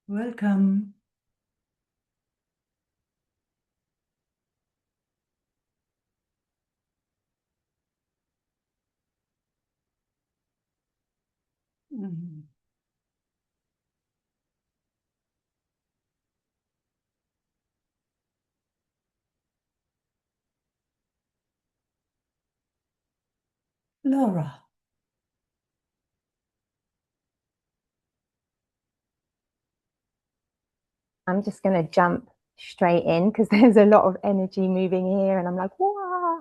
Welcome. Mhm. Laura. I'm just going to jump straight in because there's a lot of energy moving here, and I'm like, wow.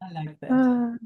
I like that.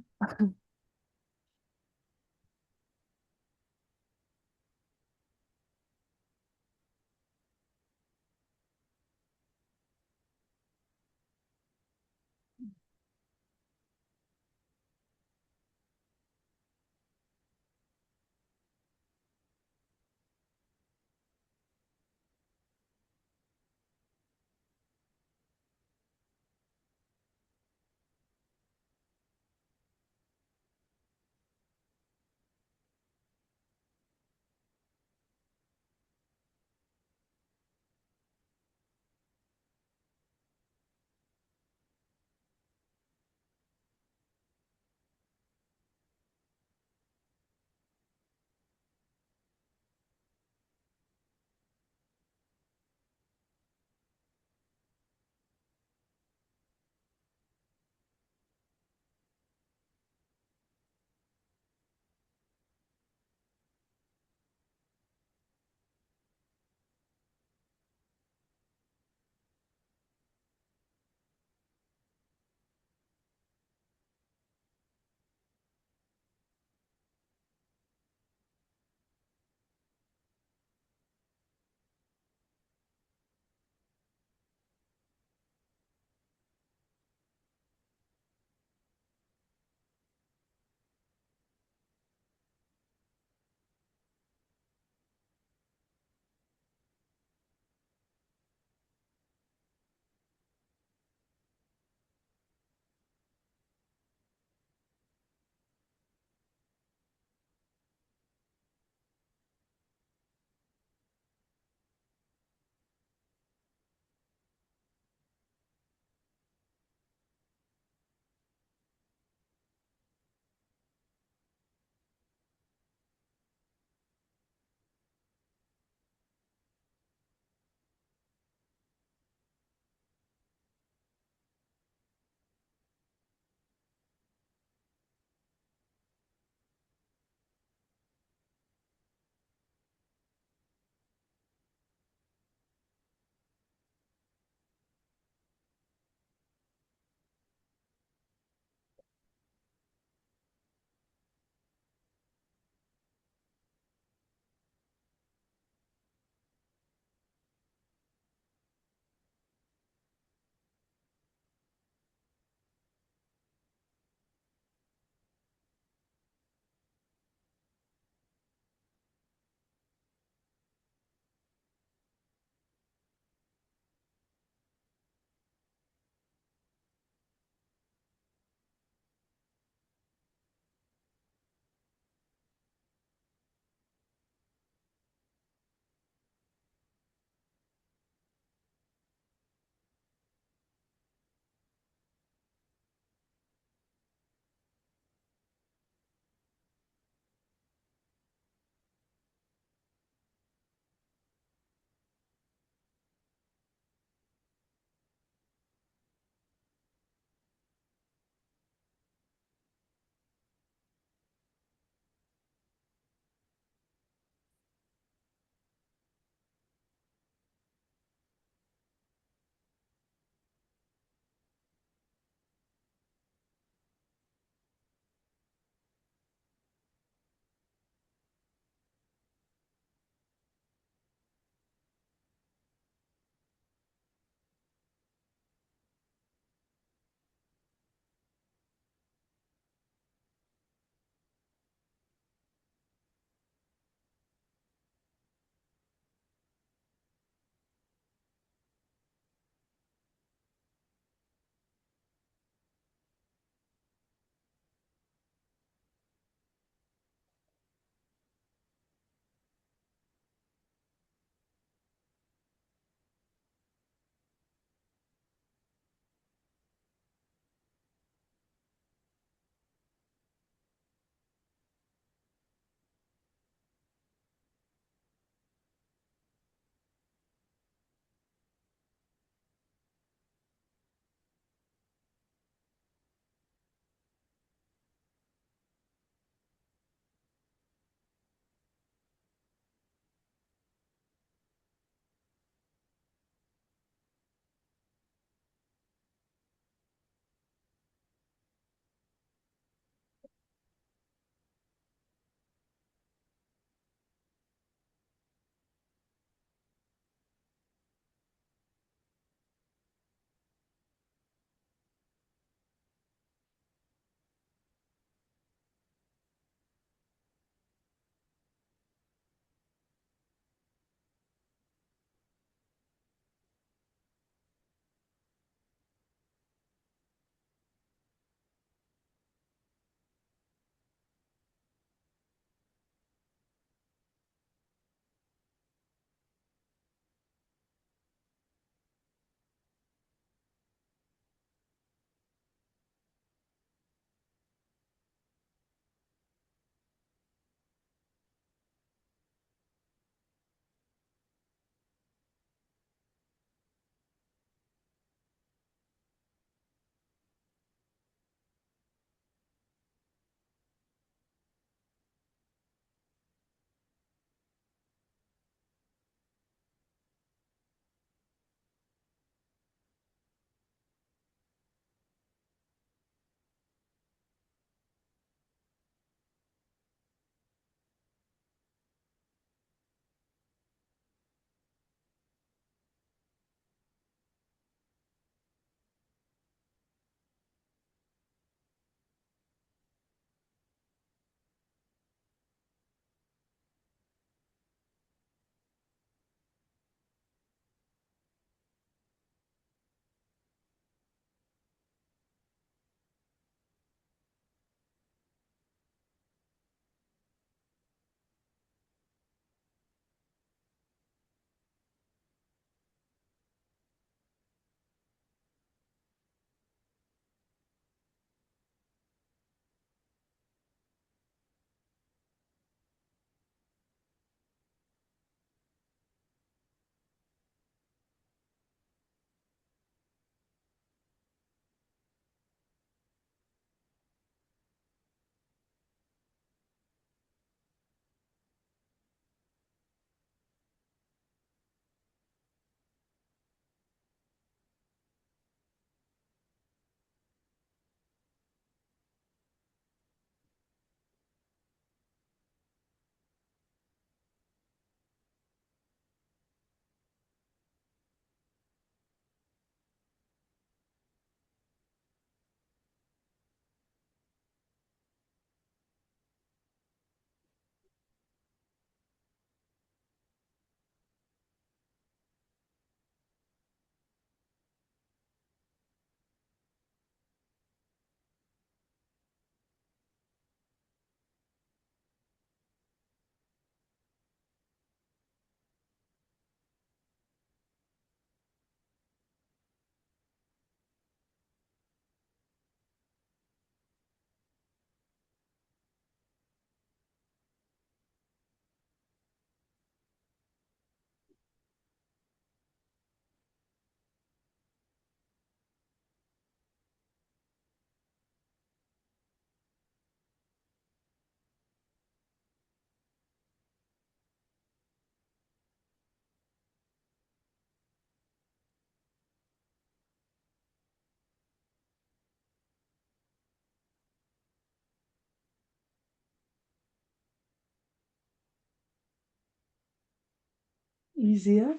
Easier,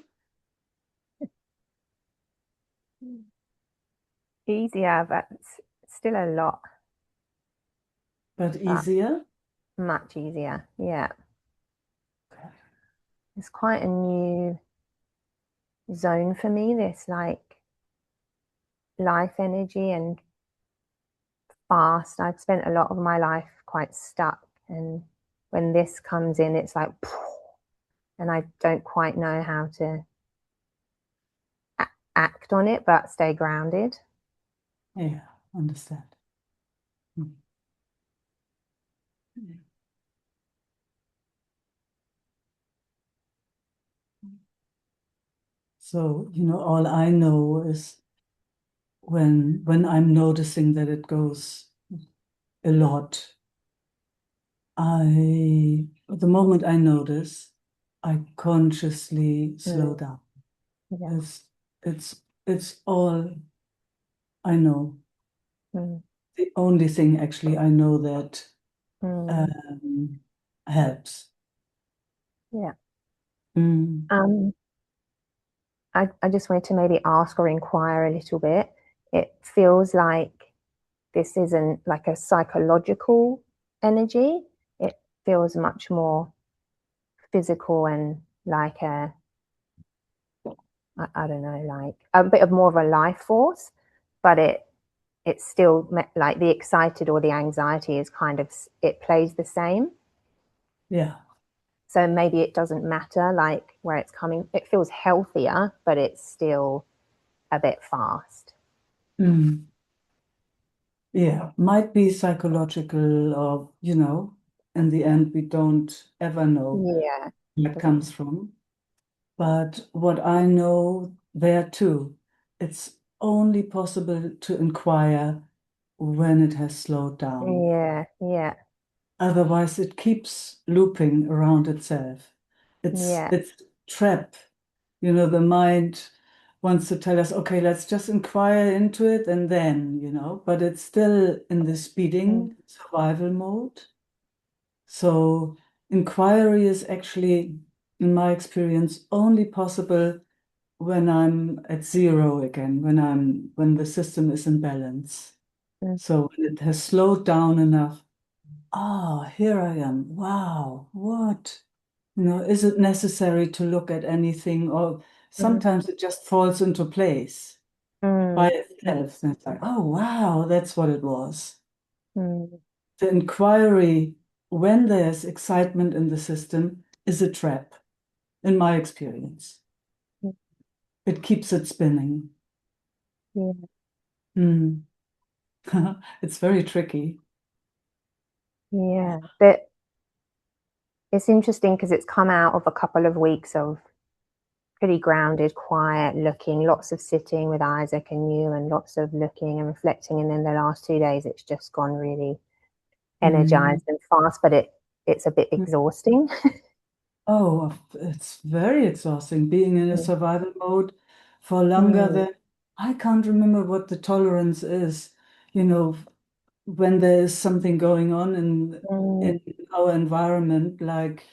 Easier, but still a lot, but but easier. much easier. Yeah. It's quite a new zone for me, this like life energy and fast. I've spent a lot of my life quite stuck, and when this comes in, it's like, and I don't quite know how to act on it, but stay grounded. Yeah, understand. Mm. So, all I know is when I'm noticing that it goes a lot, the moment I notice, I consciously slow Mm, down. yeah. It's it's all I know. Mm, The only thing actually I know that mm, um, helps. yeah. Mm, Um, I just wanted to maybe ask or inquire a little bit. It feels like this isn't like a psychological energy. It feels much more physical and like I don't know, like a bit of more of a life force, but it's still like the excited or the anxiety is kind of, it plays the same. yeah. So maybe it doesn't matter like where it's coming. It feels healthier, but it's still a bit fast. Mm, yeah. Might be psychological or, in the end, we don't ever know Yeah. where it Doesn't. comes from. But what I know there too, it's only possible to inquire when it has slowed down. Yeah. Yeah. Otherwise, it keeps looping around itself. Yeah. It's trap. The mind wants to tell us, okay, let's just inquire into it and then, but it's still in the Mm, speeding survival mode. So inquiry is actually, in my experience, only possible when I'm at zero again, when the system is in balance. mm, So when it has slowed down enough. Ah, here I am. Wow, what? Is it necessary to look at anything? Or mm, sometimes it just falls into place by mm, itself. And it's like, oh, wow, that's what it was. mm, The inquiry, when there's excitement in the system, is a trap, in my experience. mm, It keeps it spinning. yeah. Hmm. It's very tricky. Yeah. But it's interesting because it's come out of a couple of weeks of pretty grounded, quiet looking, lots of sitting with Isaac and you, and lots of looking and reflecting. And then the last 2 days, it's just gone really Hmm. energized and fast, but it's a bit exhausting. Oh, it's very exhausting being in a Mm, survival mode for longer mm, than I can't remember what the tolerance is. You know, when there is something going on in mm, our environment, like,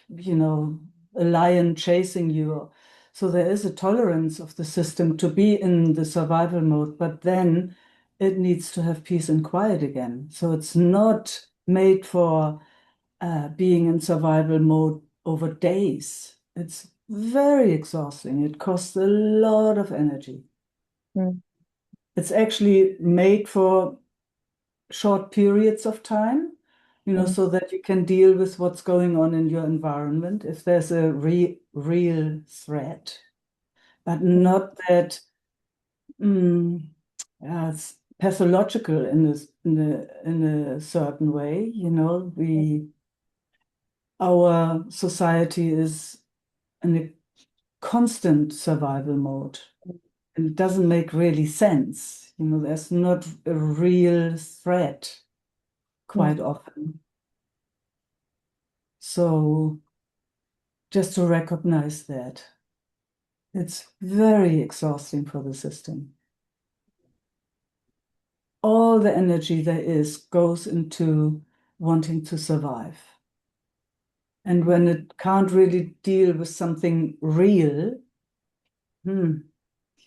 a lion chasing you. So there is a tolerance of the system to be in the survival mode, but then it needs to have peace and quiet again. So it's not made for being in survival mode over days. It's very exhausting. It costs a lot of energy. mm, It's actually made for short periods of time, mm, so that you can deal with what's going on in your environment if there's a real threat, but mm, not that mm, it's pathological in a certain way. Our society is in a constant survival mode. And it doesn't make really sense. There's not a real threat mm, quite often. So just to recognize that it's very exhausting for the system. All the energy there is goes into wanting to survive. And when it can't really deal with something real, hmm,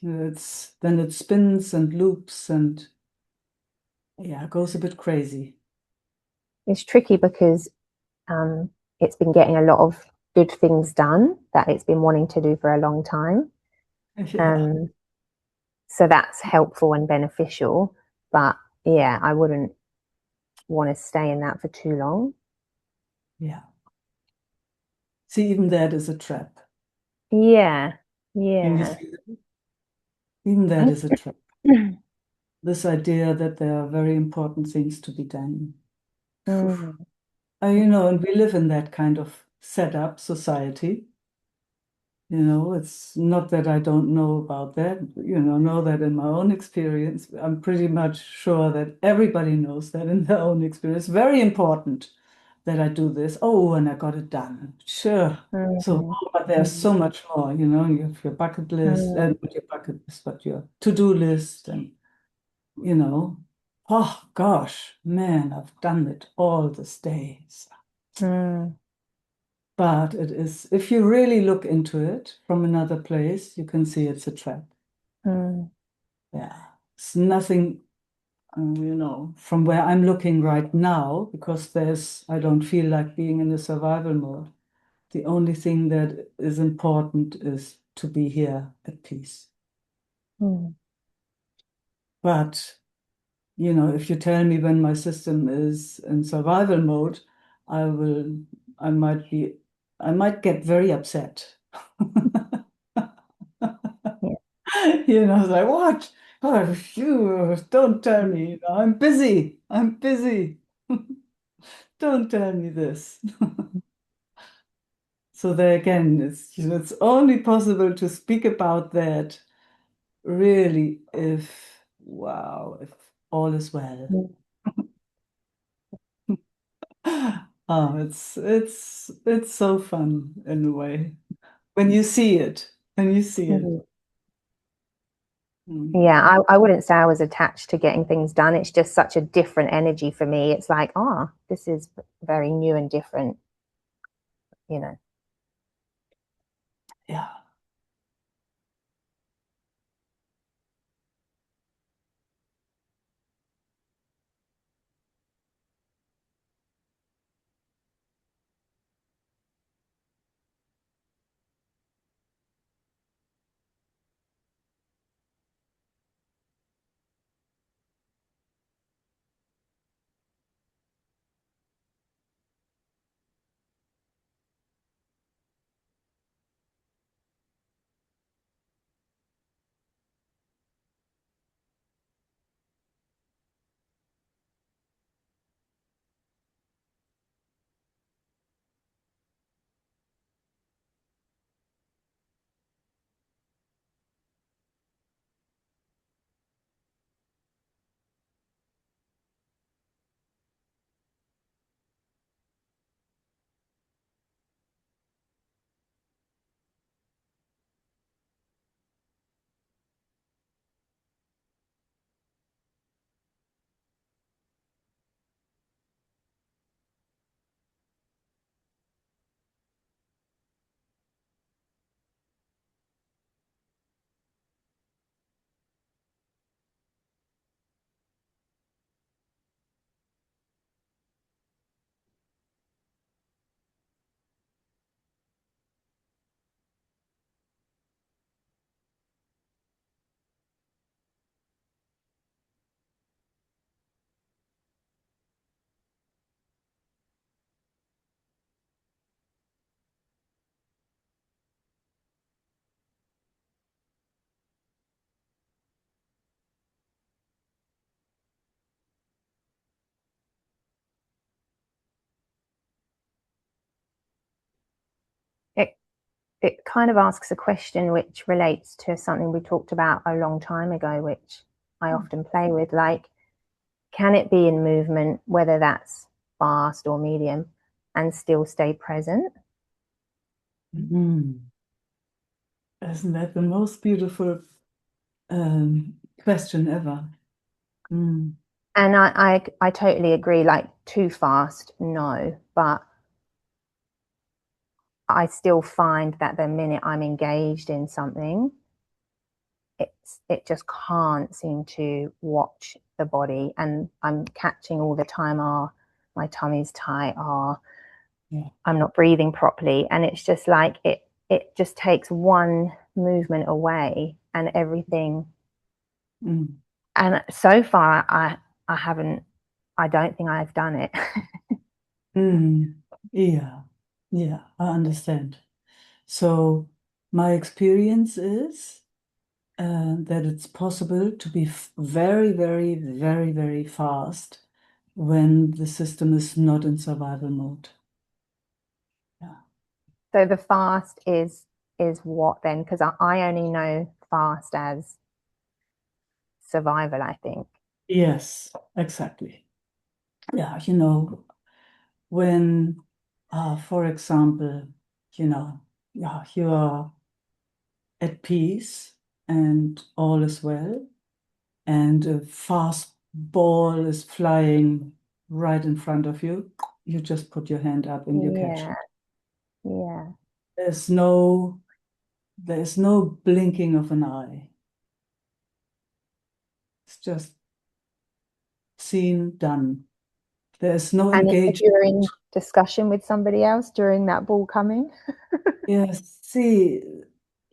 it's then it spins and loops and yeah, goes a bit crazy. It's tricky because um, it's been getting a lot of good things done that it's been wanting to do for a long time. Yeah, Um, so that's helpful and beneficial. But yeah, I wouldn't want to stay in that for too long. yeah. See, even that is a trap. Yeah, Can you yeah. see that? Even that is a trap. This idea that there are very important things to be done. Phew. Mm, And we live in that kind of set up society. It's not that I don't know about that, know that in my own experience. I'm pretty much sure that everybody knows that in their own experience. Very important that I do this. Oh, and I got it done. Sure. So, mm, but there's mm, so much more, you have your bucket list, mm, not your bucket list, but your to-do list, and, you know, oh gosh, man, I've done it all these days. mm, But it is, if you really look into it from another place, you can see it's a trap. mm, Yeah. It's nothing, from where I'm looking right now, because I don't feel like being in a survival mode. The only thing that is important is to be here at peace. mm, But, if you tell me when my system is in survival mode, I will, I might be, I might get very upset. yeah. It's like, what? Oh, phew, don't tell me. I'm busy. I'm busy. Don't tell me this. So there again, it's only possible to speak about that really if all is well. Mm, Oh, it's so fun in a way when you see it. When you see it. mm. Mm. Yeah, I wouldn't say I was attached to getting things done. It's just such a different energy for me. It's like, this is very new and different, you know. Yeah. It it kind of asks a question which relates to something we talked about a long time ago, which I often play with, like, can it be in movement, whether that's fast or medium, and still stay present? Mm. Isn't that the most beautiful question ever? Mm. And I totally agree, like too fast, no. But I still find that the minute I'm engaged in something, it just can't seem to watch the body, and I'm catching all the time, my tummy's tight, Yeah. I'm not breathing properly, and it's just like it just takes one movement away and everything. Mm. And so far I haven't, I don't think I've done it. Mm. Yeah. Yeah, I understand. So my experience is that it's possible to be very, very, very, very fast when the system is not in survival mode. Yeah. So the fast is what then? Because I only know fast as survival, I think. Yes, exactly. Yeah, you know, when, for example, yeah, you are at peace and all is well, and a fast ball is flying right in front of you, you just put your hand up and you catch Yeah, it. yeah. There's no, there's no blinking of an eye. It's just seen, done. There's no And if engagement. you're in discussion with somebody else during that ball coming, Yes, see,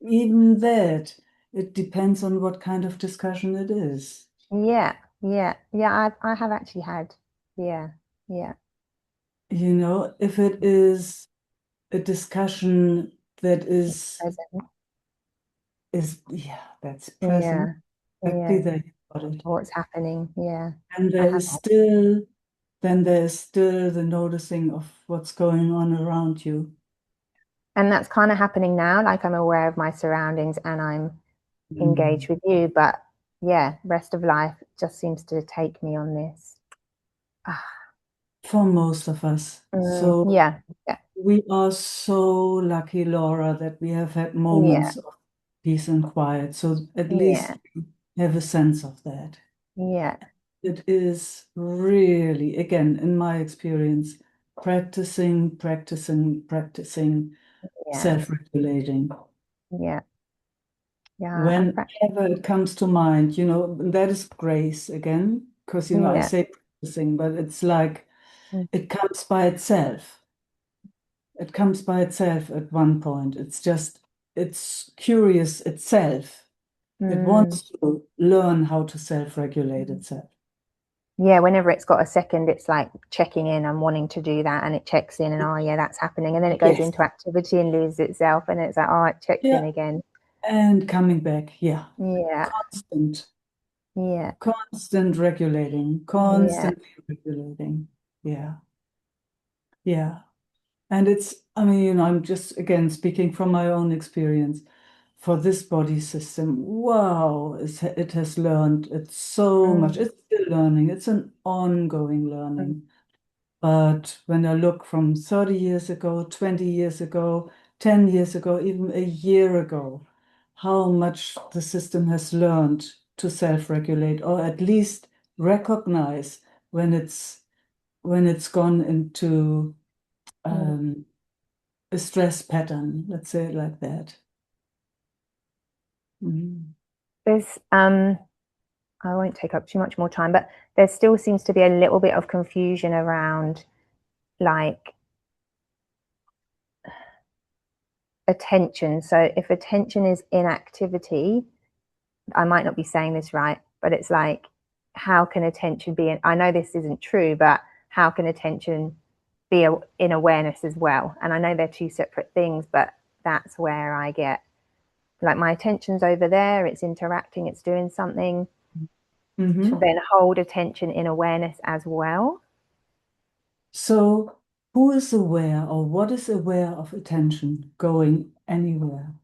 even that, it depends on what kind of discussion it is. yeah, yeah, yeah. I have actually had, yeah, yeah, If it is a discussion that present, yeah, that's present. yeah, Exactly yeah. there you got it. What's happening? Yeah, And I there have is had, still, then there is still the noticing of what's going on around you. and that's kind of happening now. Like I'm aware of my surroundings and I'm engaged Mm. with you, but yeah, rest of life just seems to take me on this. Ah, For most of us. So yeah, yeah, we are so lucky, Laura, that we have had yeah, moments of peace and quiet. So at yeah, least we have a sense of that. yeah, It is really, again, in my experience, practicing, practicing, practicing, yeah, self-regulating. yeah, yeah. I practice. Whenever it comes to mind, that is grace again, because, I Yeah. say practicing, but it's like Mm, it comes by itself. It comes by itself at one point. It's curious itself. It mm, wants to learn how to self-regulate itself. yeah, whenever it's got a second, it's like checking in and wanting to do that, and it checks in, and oh yeah, that's happening, and then it goes Yes. into activity and loses itself, and it's like oh, it checks in Yeah. again. And coming back. Yeah. Yeah, Constant, yeah, constant regulating, yeah, constantly regulating. Yeah. Yeah. And I mean, I'm just again speaking from my own experience for this body system. Wow, it has learned. It's so much. mm, It's still learning. It's an ongoing mm, learning. But when I look from 30 years ago, 20 years ago, 10 years ago, even a year ago, how much the system has learned to self-regulate, or at least recognize when it's gone into mm. um, a stress pattern, let's say it like that. Mhm. There's I won't take up too much more time, but there still seems to be a little bit of confusion around like attention. So if attention is inactivity, I might not be saying this right, but it's like, how can attention be in, I know this isn't true, but how can attention be in awareness as well? And I know they're two separate things, but that's where I get like my attention's over there, it's interacting, it's doing something, to Mhm. then hold attention in awareness as well. So, who is aware or what is aware of attention going anywhere?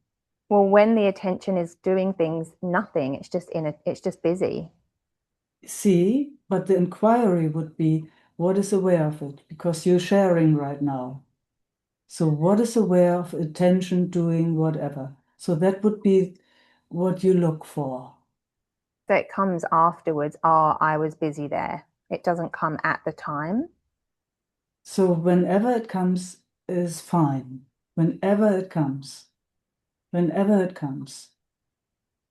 Well, when the attention is doing things, nothing, it's just busy. See, but the inquiry would be what is aware of it? Because you're sharing right now. So, what is aware of attention doing whatever? So, that would be what you look for. So it comes afterwards, oh, I was busy there. It doesn't come at the time. So, whenever it comes, is fine. whenever it comes, whenever it comes.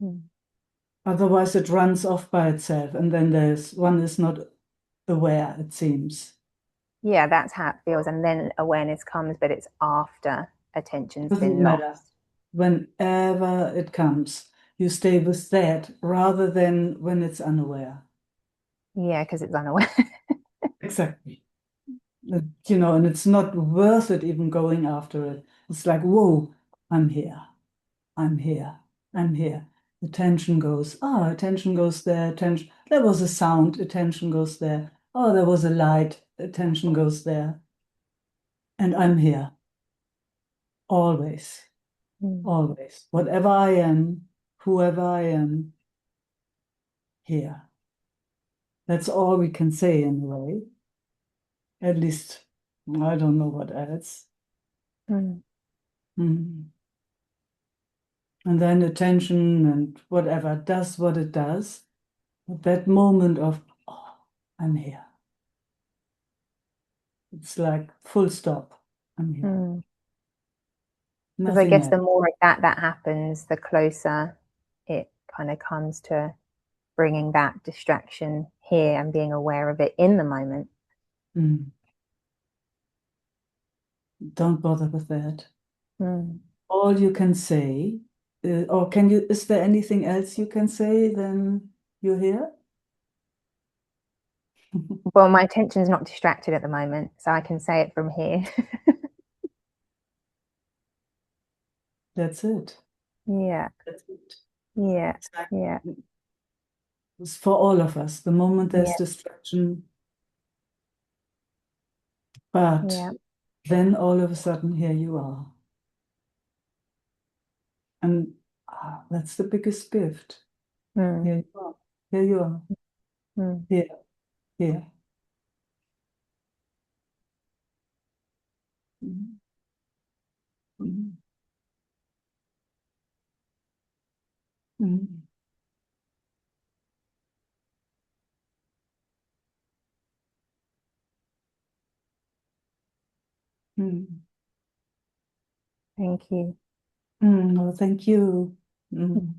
Mm. Otherwise, it runs off by itself, and then there's one is not aware, it seems. Yeah, that's how it feels. And then awareness comes, but it's after attention's Doesn't been matter. lost. Whenever it comes, you stay with that rather than when it's unaware. Yeah, because it's unaware. Exactly. And it's not worth it even going after it. It's like, whoa, I'm here. I'm here. I'm here. Attention goes, attention goes there. Attention. There was a sound. Attention goes there. Oh, there was a light. Attention goes there. And I'm here. Always. Mm. Always. Whatever I am, whoever I am, here. That's all we can say in a way. At least, I don't know what else. Mm. Mm. And then attention and whatever does what it does. At that moment of, oh, I'm here. It's like full stop. I'm here. Mm. Because I Nothing guess the else. more of that happens, the closer it kind of comes to bringing that distraction here and being aware of it in the moment. Mm. Don't bother with that. Mm. All you can say, or is there anything else you can say then you're here? Well, my attention is not distracted at the moment, so I can say it from here. That's it. Yeah, That's it. yeah, It's like, yeah, it's for all of us. The moment there's yeah, distraction, but yeah. then all of a sudden here you are. And that's the biggest gift. Mm. Here you are. Here you are. Mm. Here, here. Mhm. Mhm. Mhm. Mhm. Thank you. Oh, thank you. Mm.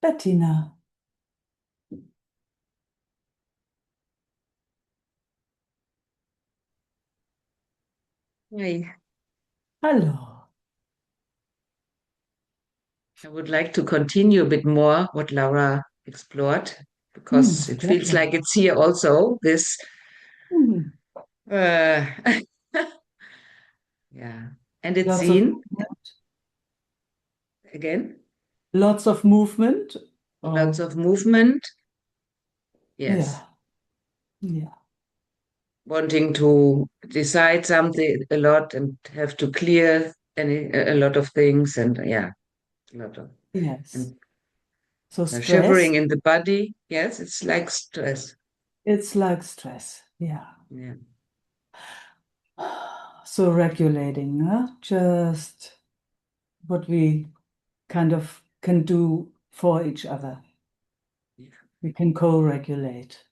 Bettina, Hi. hallo. I would like to continue a bit more what Laura explored because With it feels pleasure. like it's here also, this Mm. uh yeah. And it's Lots of seen movement. again, Lots of movement. lots Oh, of movement. Yes. yeah. Yeah. Wanting to decide something a lot and have to clear a lot of things and yeah, a lot of Yes. and So stress, shivering in the body. Yes, it's like stress. it's like stress. Yeah. Yeah. So regulating, huh? Just what we kind of can do for each other. We can co-regulate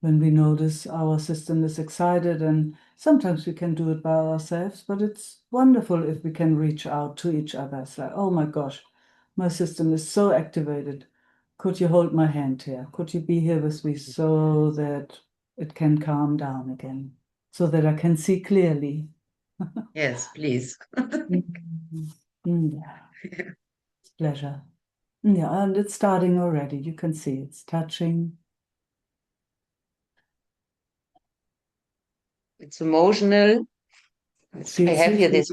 when we notice our system is excited, and sometimes we can do it by ourselves, but it's wonderful if we can reach out to each other. It's like, oh my gosh, my system is so activated. Could you hold my hand here? Could you be here with me so that it can calm down again, so that I can see clearly? Yes, please. Mhm. Yeah, it's pleasure. Yeah, and it's starting already. You can see it's touching. It's emotional. I Feels have here easy. this.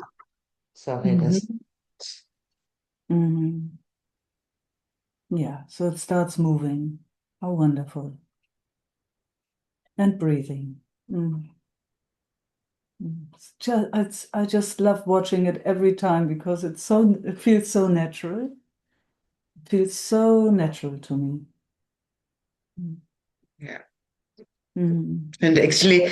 Sorry, this. Hmm. Hmm. Yeah, so it starts moving. How wonderful. And breathing. Mm. I just love watching it every time because it feels so natural. It feels so natural to me. Mm. Yeah. Mm. And actually,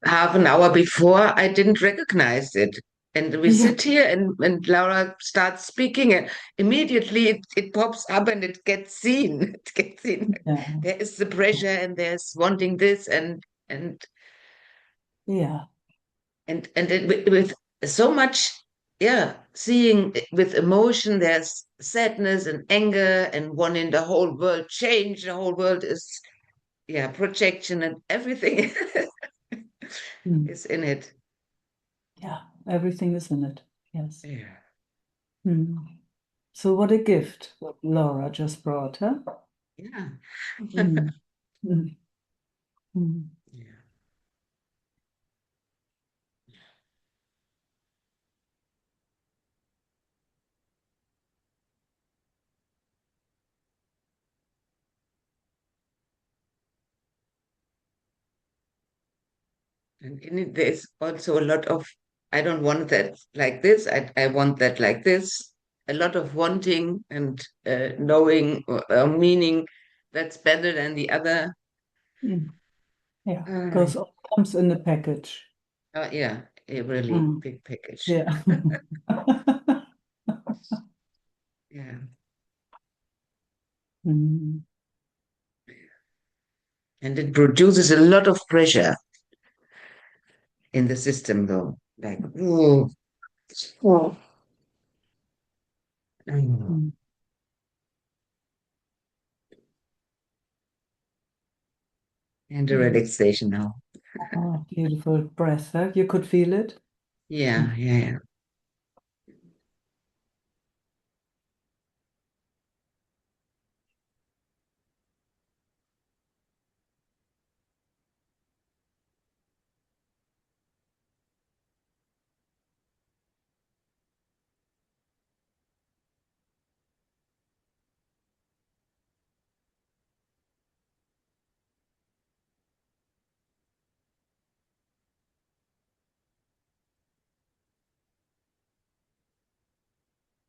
half an hour before, I didn't recognize it. And we Yeah, sit here and Laura starts speaking and immediately it pops up and it gets seen. It gets seen. yeah, There is the pressure and there's wanting this and yeah. and it, with so much, yeah, seeing with emotion, there's sadness and anger and wanting the whole world change. The whole world is, yeah, projection and everything Mm. is in it. Yeah, everything is in it. Yes. Yeah. Mm. So what a gift what Laura just brought, huh? Yeah. Mm. Mm. Mm. Yeah. And in it, there's also a lot of, I don't want that like this. I want that like this. A lot of wanting and knowing or meaning that's better than the other. Mm. Yeah, Uh, goes all comes in the package. yeah, a really Mm. big package. Yeah. Yeah. Mm. And it produces a lot of pressure in the system, though. Like, oh, oh. Mm. Mm. And the Mm. relaxation now. Oh, beautiful breath, huh? You could feel it. Yeah, Mm. yeah, yeah.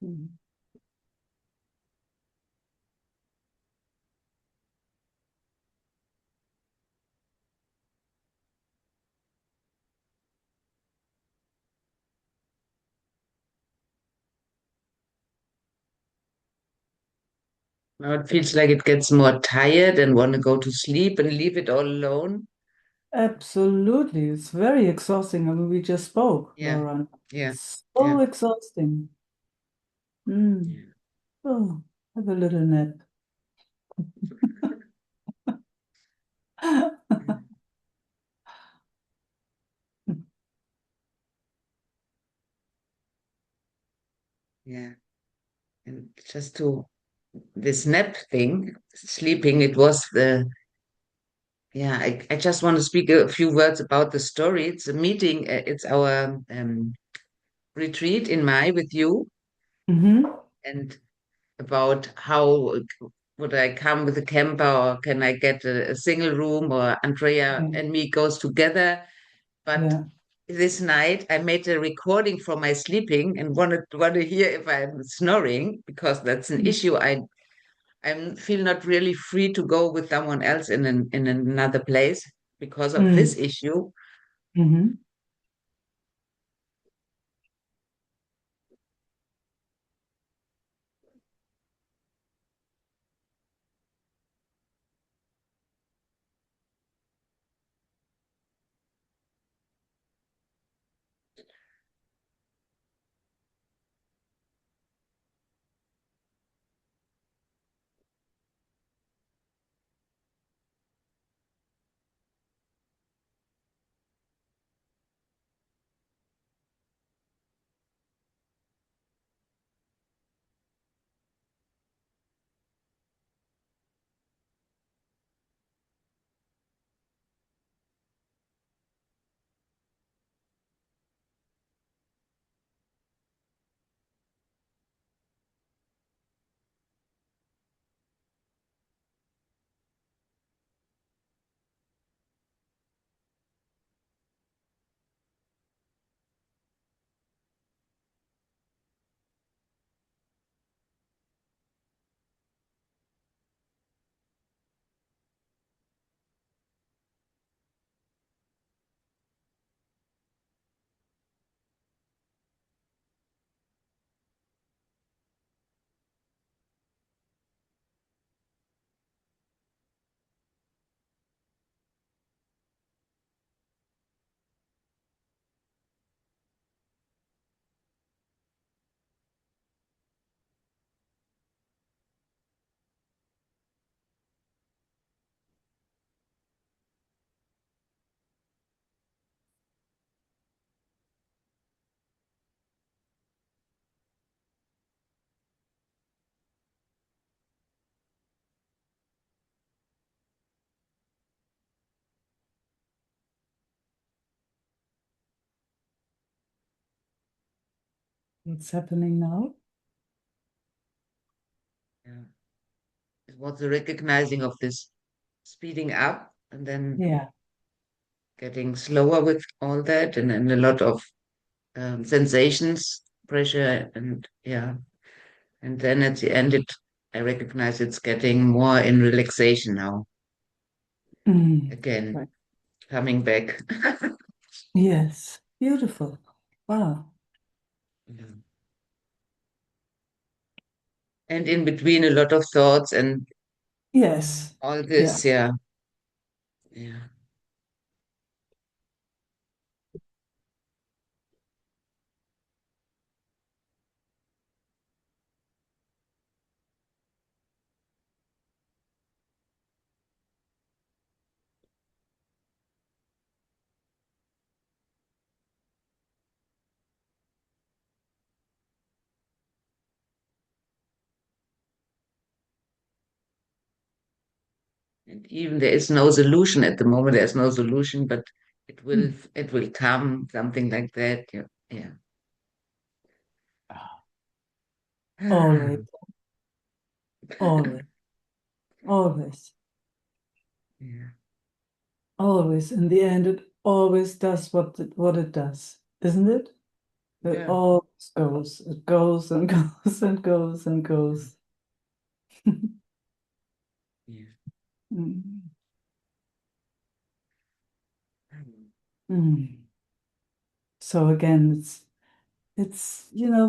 Mm. Now it feels like it gets more tired and want to go to sleep and leave it all alone. Absolutely. It's very exhausting. I mean, we just spoke, Yeah, Laura. yeah, It's yeah, so exhausting. Mm. yeah, Oh, have a little nap. yeah. And just to this nap thing, sleeping, it was the, yeah, I just want to speak a few words about the story. It's a meeting, it's our retreat in Mai with you Hmm. and about how would I come with a camper or can I get a single room or Andrea Yeah. and me goes together. But Yeah. this night I made a recording for my sleeping and want to hear if I'm snoring because that's an issue. I feel not really free to go with someone else in another place because of Mm. this issue. Hmm. What's happening now? Yeah. It was the recognizing of this speeding up and then Yeah. getting slower with all that, and then a lot of sensations, pressure, and yeah. And then at the end, I recognize it's getting more in relaxation now. Again, Right. coming back. Yes. Beautiful. Wow. Yeah. And in between, a lot of thoughts and Yes. all Yeah. this. Yeah. Yeah. And even there is no solution at the moment. There's no solution, but Mm. it will come, something like that. Yeah. Yeah. Always. Always. Always. Yeah. Always. In the end, it always does what it does, isn't it? It Yeah. always goes. It goes and goes and goes and goes. Yeah. Mm. Mm. So again, it's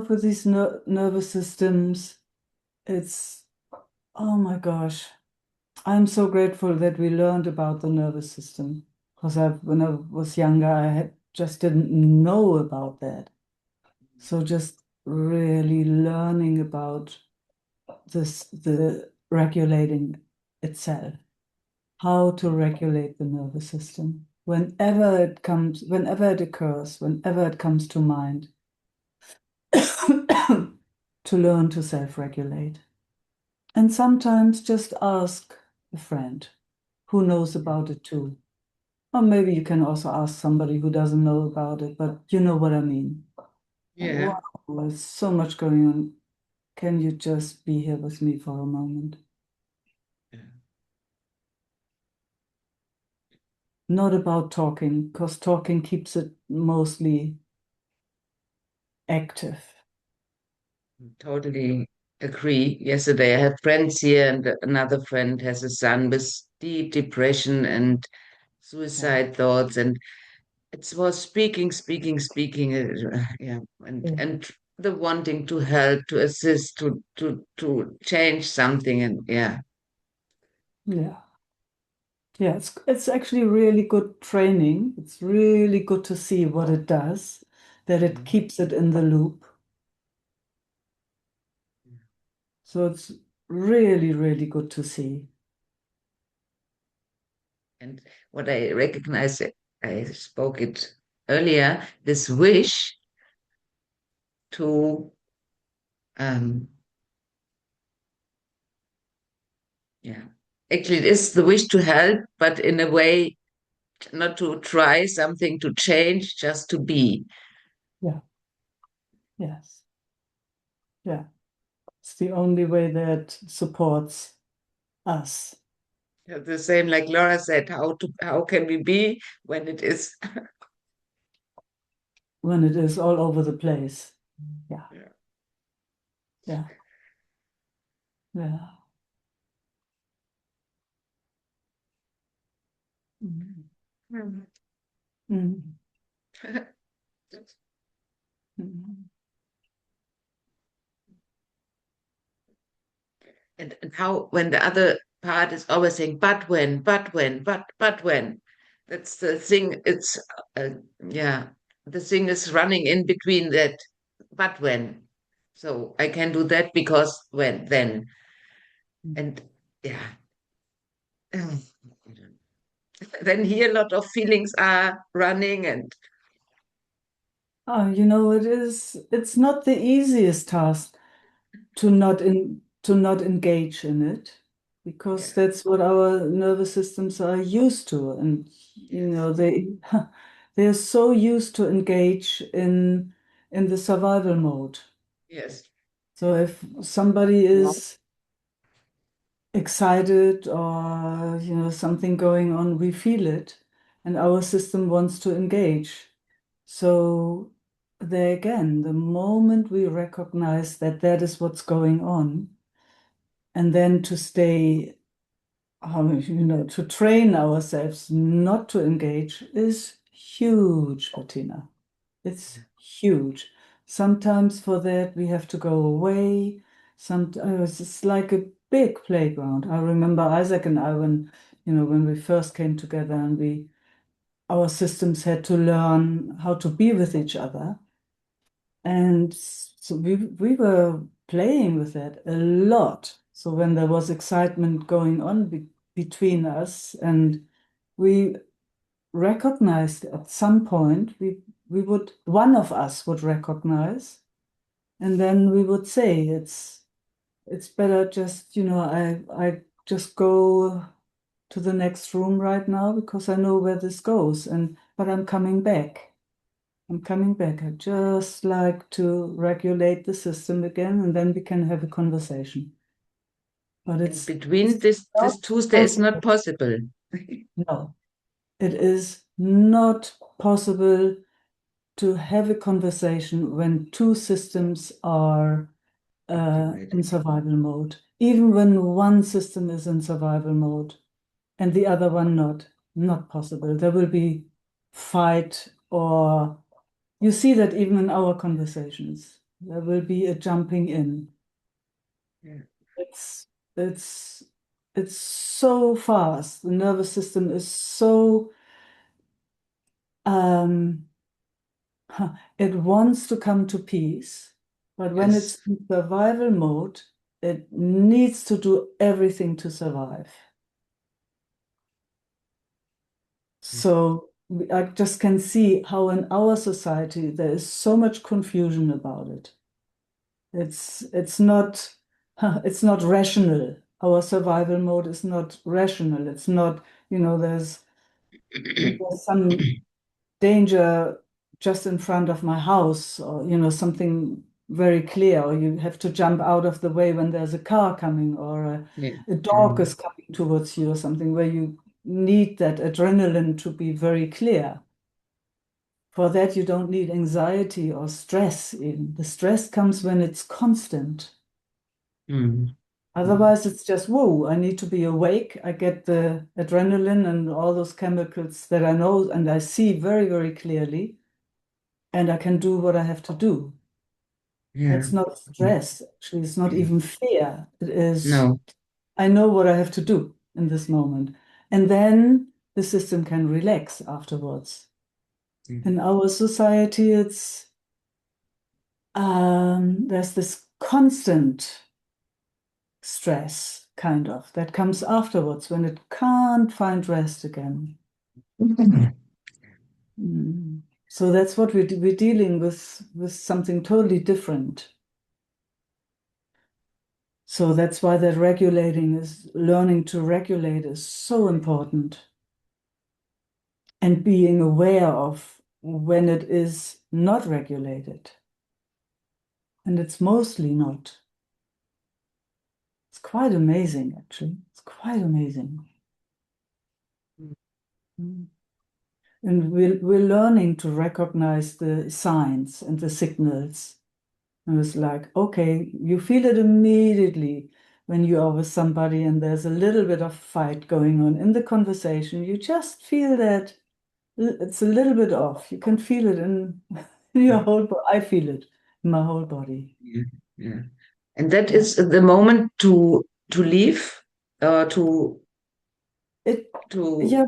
for these nervous systems, it's, oh my gosh, I'm so grateful that we learned about the nervous system because when I was younger, just didn't know about that. So just really learning about the regulating itself, how to regulate the nervous system whenever it occurs, whenever it comes to mind, to learn to self-regulate. And sometimes just ask a friend who knows about it too. Or maybe you can also ask somebody who doesn't know about it, but you know what I mean. Like, Yeah. wow, there's so much going on. Can you just be here with me for a moment? Yeah. Not about talking, because talking keeps it mostly active. Totally agree. Yesterday, I had friends here, and another friend has a son with deep depression and Yeah. suicide thoughts, and it was speaking, speaking, speaking. Yeah, Yeah. and the wanting to help, to assist, to change something, and yeah, Yeah. Yeah, it's actually really good training. It's really good to see what it does, that it Mhm. keeps it in the loop. So it's really, really good to see. And what I recognize, I spoke it earlier. This wish to, um, yeah, actually, it is the wish to help, but in a way not to try something to change, just to be. Yeah. Yes. Yeah. It's the only way that supports us The same like Laura said, how can we be when it is? when it is all over the place. Yeah. Yeah. Yeah. Yeah. Mhm. Mhm. Mhm. Mhm. And how when the other part is always saying, but when, but when, but when, that's the thing. It's uh, yeah, the thing is running in between that, but when. So I can do that because when then, and yeah. Then here a lot of feelings are running and It's not the easiest task to not engage in it because yeah, that's what our nervous systems are used to. And yes, they they're so used to engage in the survival mode. Yes. So if somebody is excited or something going on, we feel it, and our system wants to engage. So there again, the moment we recognize that that is what's going on, and then to stay, to train ourselves not to engage is huge, Bettina. It's huge. Sometimes for that we have to go away. Sometimes it's like a big playground. I remember Isaac and I when we first came together and our systems had to learn how to be with each other. And so we were playing with that a lot. So when there was excitement going on between us, and we recognized at some point, one of us would recognize, and then we would say, it's better just, I just go to the next room right now because I know where this goes, but I'm coming back. I'm coming back. I just like to regulate the system again, and then we can have a conversation. But And it's between not this two, there is not possible. possible. No, it is not possible to have a conversation when two systems are in Activated. survival mode, even when one system is in survival mode and the other one not possible. There will be fight, or you see that even in our conversations. There will be a jumping in. Yeah. It's it's it's so fast. The nervous system is so um, it wants to come to peace, but when Yes. it's in survival mode, it needs to do everything to survive. So I just can see how in our society there is so much confusion about it. It's not it's not rational. Our survival mode is not rational. It's not, there's if there's some danger just in front of my house, or something very clear, or you have to jump out of the way when there's a car coming, or Yeah. a dog Mm. is coming towards you, or something where you need that adrenaline to be very clear. For that, you don't need anxiety or stress even. The stress comes when it's constant. Mm. Mm. Otherwise, it's just, whoa, I need to be awake. I get the adrenaline and all those chemicals that I know and I see very, very clearly, and I can do what I have to do. Yeah. It's not stress, actually, it's not even fear. It is, No. I know what I have to do in this moment. And then the system can relax afterwards. Mm. In our society, there's this constant stress, kind of, that comes afterwards when it can't find rest again. Mm. So that's what we're dealing with something totally different. So that's why that learning to regulate is so important, and being aware of when it is not regulated. And it's mostly not. It's quite amazing, actually. It's quite amazing. Mm. And we're learning to recognize the signs and the signals. And it's like, okay, you feel it immediately when you are with somebody and there's a little bit of fight going on in the conversation. You just feel that it's a little bit off. You can feel it in your whole body. I feel it in my whole body. Yeah. Yeah. And that Yeah. is the moment to leave, to It, to yeah,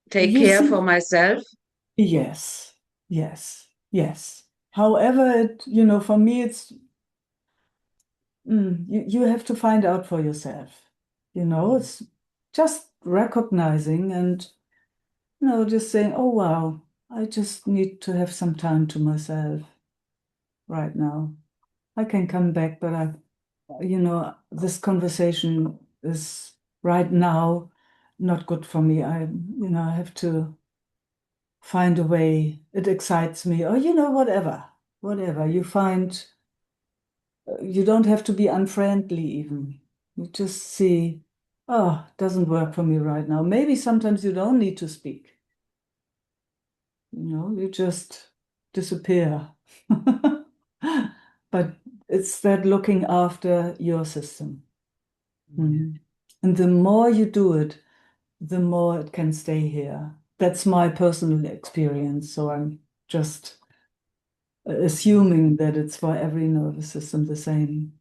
take you care for see, myself. yes, yes, yes. However, for me, you have to find out for yourself. It's just recognizing and, just saying, oh, wow, I just need to have some time to myself right now. I can come back, but this conversation is right now not good for me. I have to find a way. It excites me, or, whatever you find. You don't have to be unfriendly even. You just see, oh, it doesn't work for me right now. Maybe sometimes you don't need to speak. You just disappear. But it's that looking after your system. Mm. And the more you do it, the more it can stay here. That's my personal experience. So I'm just assuming that it's for every nervous system the same.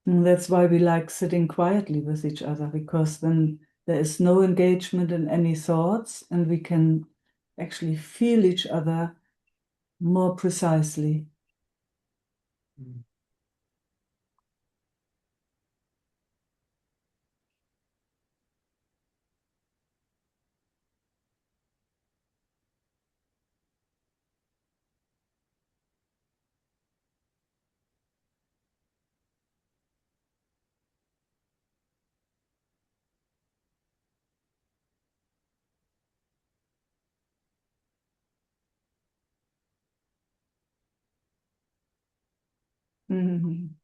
And that's why we like sitting quietly with each other, because then there is no engagement in any thoughts, and we can actually feel each other more precisely. Mm. Mhm.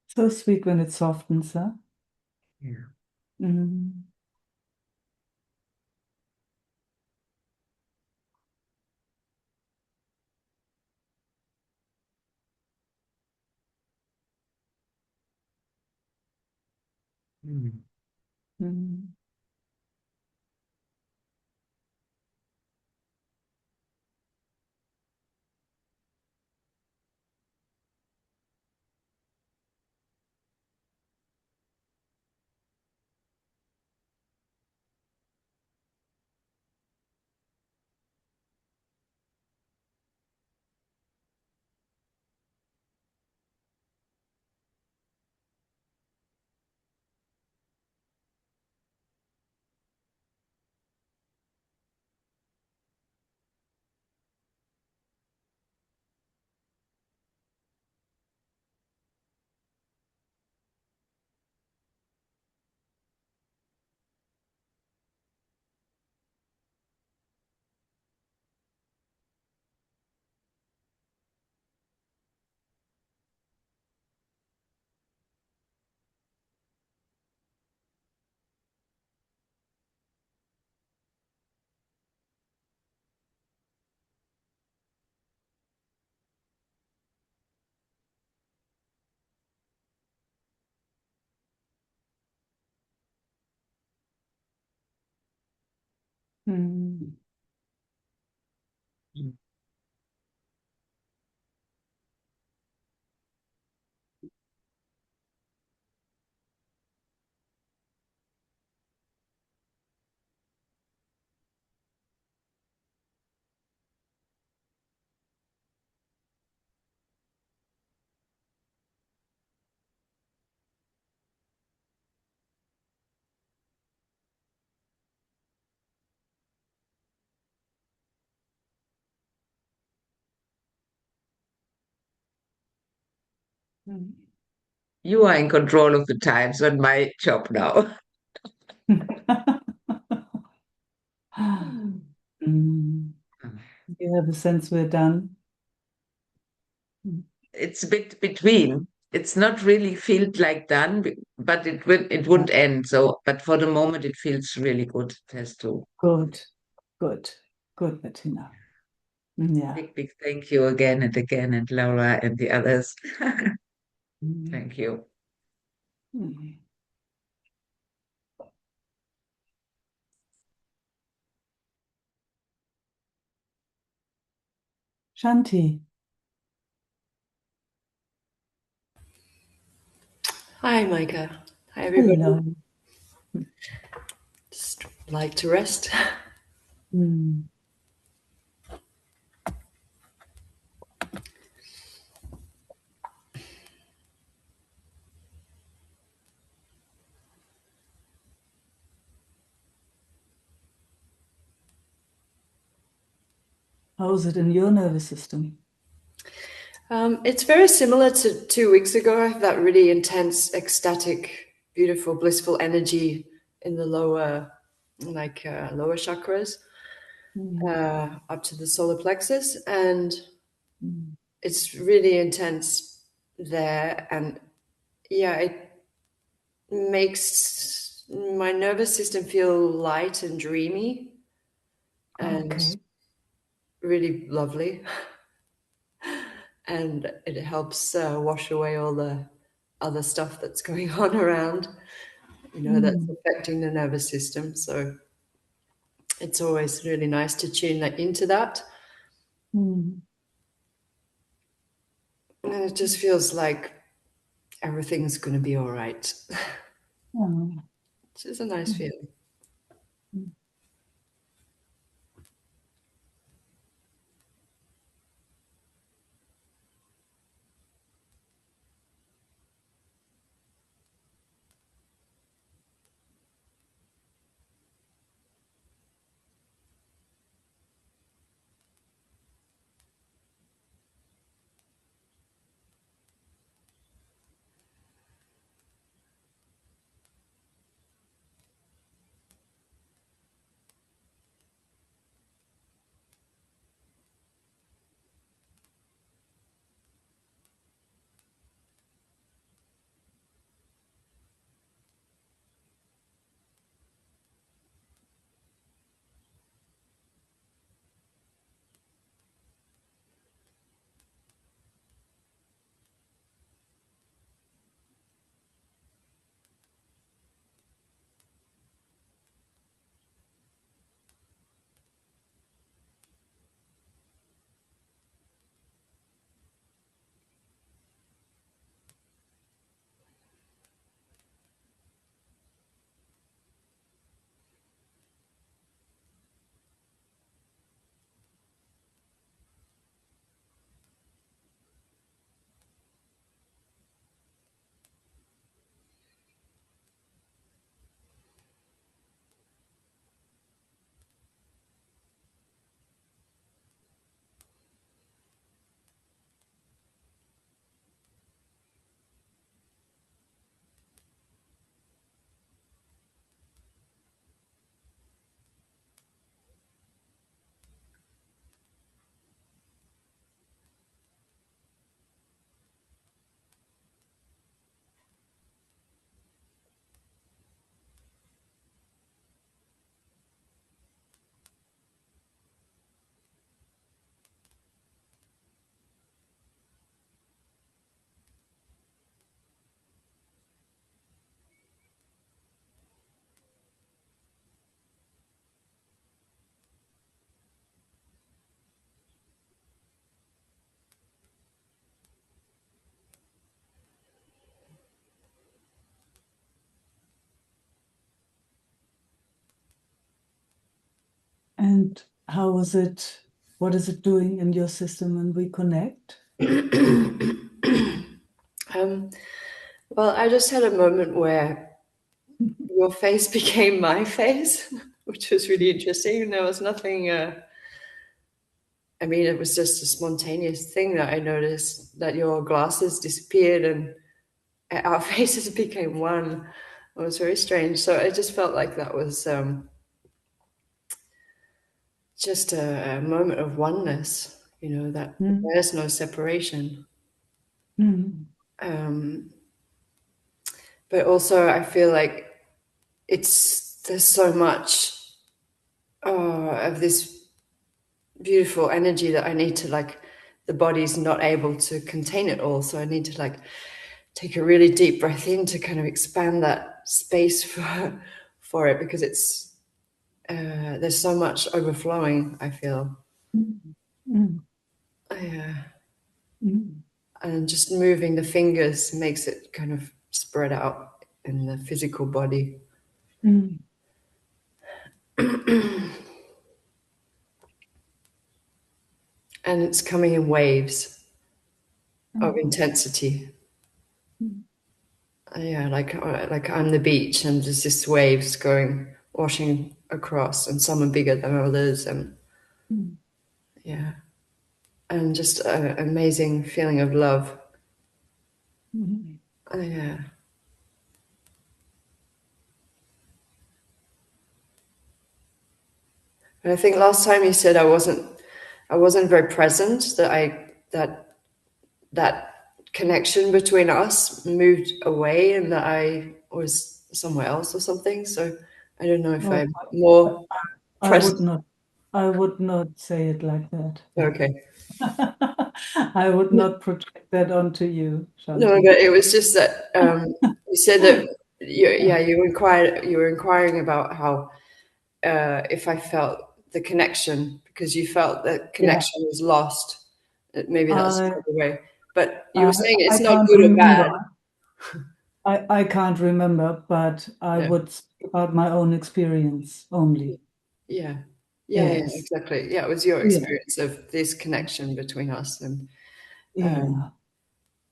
So sweet when it softens, huh? Yeah. Mhm. Mm. Mhm. Mhm. Mm. Mhm. You are in control of the times, not my job now. Mm. You have a sense we're done. It's a bit between. It's not really felt like done, but it Yeah. wouldn't end. So, but for the moment, it feels really good. It has to. Good, good, good, Bettina. Yeah. Big thank you again, and Laura and the others. Mhm. Thank you. Mhm. Shanti. Hi, Micah. Hi, everybody. Hello. Just like to rest. Mm. How is it in your nervous system? It's very similar to 2 weeks ago. I have that really intense, ecstatic, beautiful, blissful energy in the lower chakras, up to the solar plexus, and Mm. it's really intense there. And yeah, it makes my nervous system feel light and dreamy and Okay. really lovely. And it helps wash away all the other stuff that's going on around, that's Mm. affecting the nervous system. So it's always really nice to tune into that. Mm. And it just feels like everything's going to be all right. Oh. Which is a nice feeling. Mm. And how is it? What is it doing in your system when we connect? Well, I just had a moment where your face became my face, which was really interesting. There was nothing, it was just a spontaneous thing that I noticed that your glasses disappeared and our faces became one. It was very strange. So I just felt like that was just a moment of oneness, that Mm. there's no separation. Mm. But also, I feel like there's so much of this beautiful energy that I need to the body's not able to contain it all. So I need to take a really deep breath in to kind of expand that space for it, because there's so much overflowing, I feel. Mm. Mm. Yeah. Mm. And just moving the fingers makes it kind of spread out in the physical body. Mm. And it's coming in waves of Mm. intensity. Mm. Yeah, like I'm the beach, and there's just waves going washing across, and some are bigger than others, and Mm. yeah, and just an amazing feeling of love. Mm. Yeah. And I think last time you said I wasn't very present, that connection between us moved away, and that I was somewhere else or something. So I don't know if Oh, I'm more I would present. not. I would not say it like that. Okay. I would not project that onto you, No, Shanti. but it was just that you said that you were inquiring about how if I felt the connection, because you felt that Yeah, connection was lost. Maybe that's I, the way. But you were I, saying I it's not can't good or bad. remember. I can't remember, but I Yeah. would speak about my own experience only. Yeah. Yeah, Yes. exactly. Yeah, it was your Yeah. experience of this connection between us, and Yeah.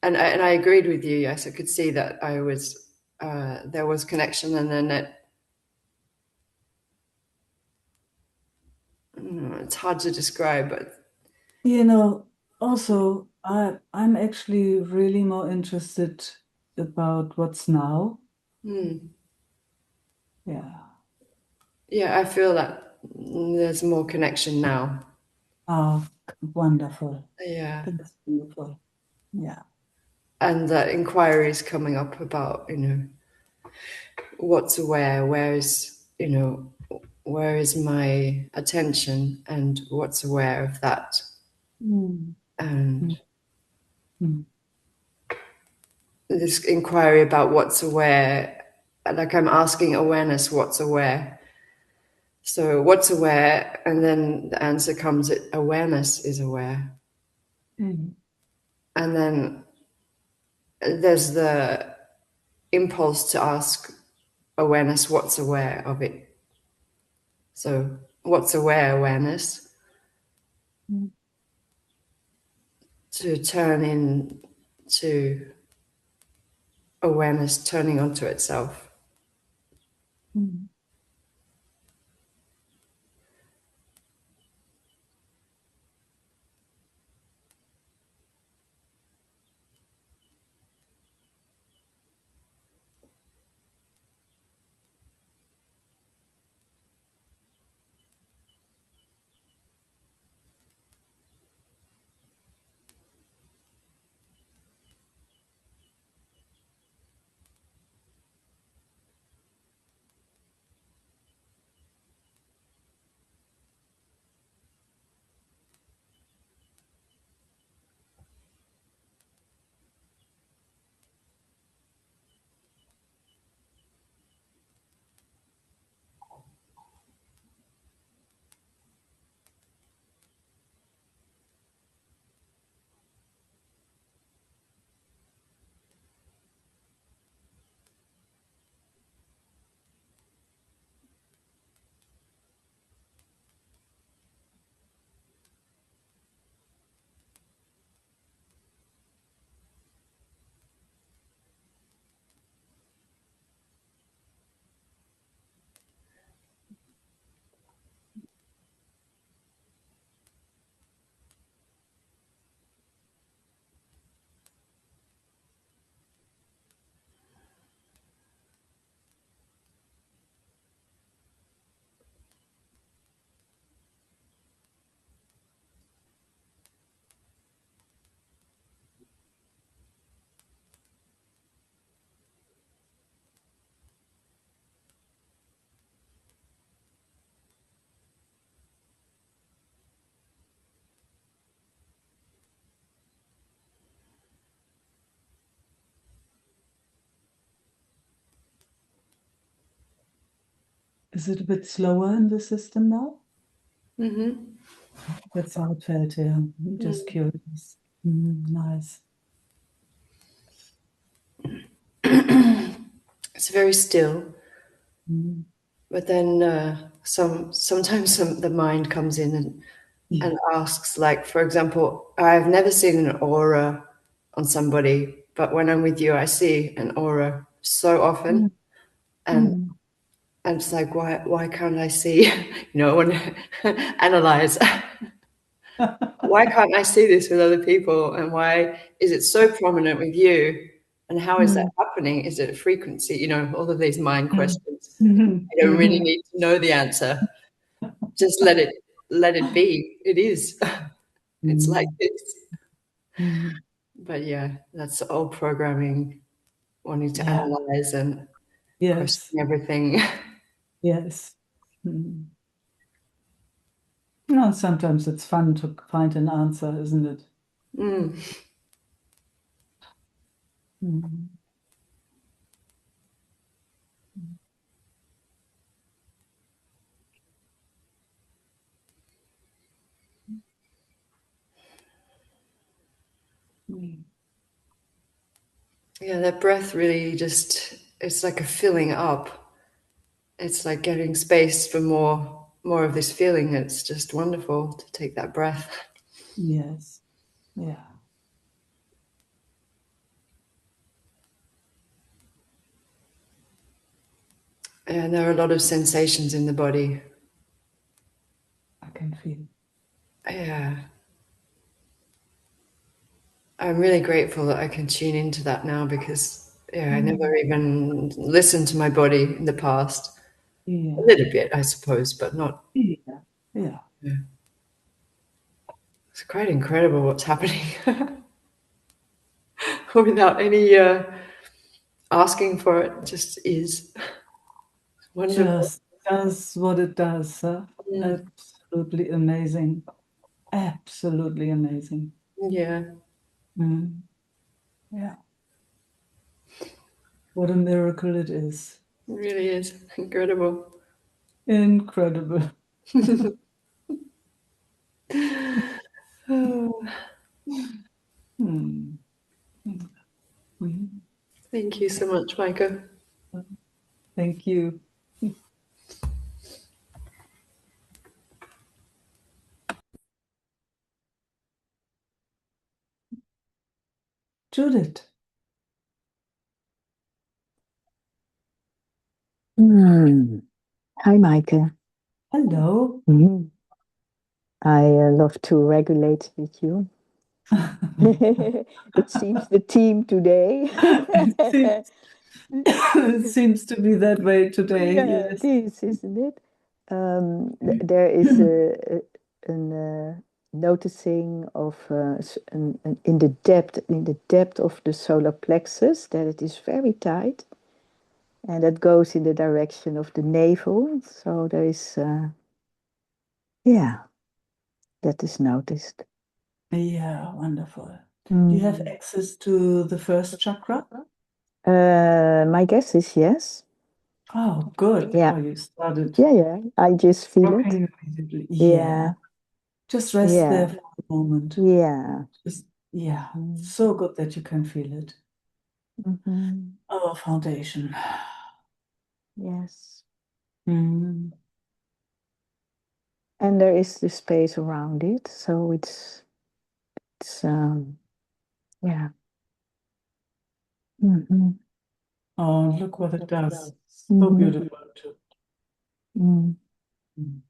and I agreed with you. Yes, I could see that I was there was connection, and then it's hard to describe, but You know, also, I'm actually really more interested about what's now. Yeah. yeah, I feel that there's more connection now. Ah, wonderful. Yeah. That's beautiful. Yeah. And that inquiry is coming up about, what's aware, where is my attention, and what's aware of that. Mm. And Mm. Mm. this inquiry about what's aware, like I'm asking awareness what's aware. So what's aware, and then the answer comes that awareness is aware. Mm. And then there's the impulse to ask awareness what's aware of it. So what's aware awareness, Mm. to turn in to awareness turning onto itself. Mm. Is it a bit slower in the system now? Mm-hmm. That's how it felt, yeah. I'm just curious. Nice. it's very still. Mm. But then sometimes the mind comes in and asks, like, for example, I've never seen an aura on somebody, but when I'm with you, I see an aura so often. And it's like, why can't I see, when analyze, why can't I see this with other people? And why is it so prominent with you? And how is that happening? Is it a frequency? All of these mind questions. You don't really need to know the answer. Just let it be. It is. It's like this. But yeah, that's old programming, wanting to analyze and Yes, question everything. yes. Mm. No, sometimes it's fun to find an answer, isn't it? Mm. Mm. Mm. Yeah, that breath really it's like a filling up. It's like getting space for more of this feeling. It's just wonderful to take that breath. Yes, yeah. And there are a lot of sensations in the body. I can feel. Yeah. I'm really grateful that I can tune into that now because I never even listened to my body in the past. A Yeah, little bit, I suppose, but not. yeah, yeah. Yeah. It's quite incredible what's happening without any asking for it. Just is wonderful. Just does what it does, huh? Absolutely amazing. Absolutely amazing. Yeah, Mm. Yeah. What a miracle it is. it really is incredible. Incredible. Oh, Mm. Mm. thank you so much, Micah. Thank you. Judith. Hi, Meike. Hello. I love to regulate with you. It seems the theme today. It seems to be that way today. Yeah, Yes. it is, isn't it? There is an noticing of in the depth of the solar plexus that it is very tight, and that goes in the direction of the navel. So there is, yeah, that is noticed. Yeah, wonderful. Do you have access to the first chakra? My guess is yes. Oh, good. Yeah. Oh, you started Yeah. I just feel it. rocking immediately. Yeah. Yeah. Just rest there for a moment. Yeah. Just, yeah. So good that you can feel it. Our foundation. Yes. Mm. And there is the space around it, so it's yeah. Oh, look what it does. So beautiful too. Mm. Mm.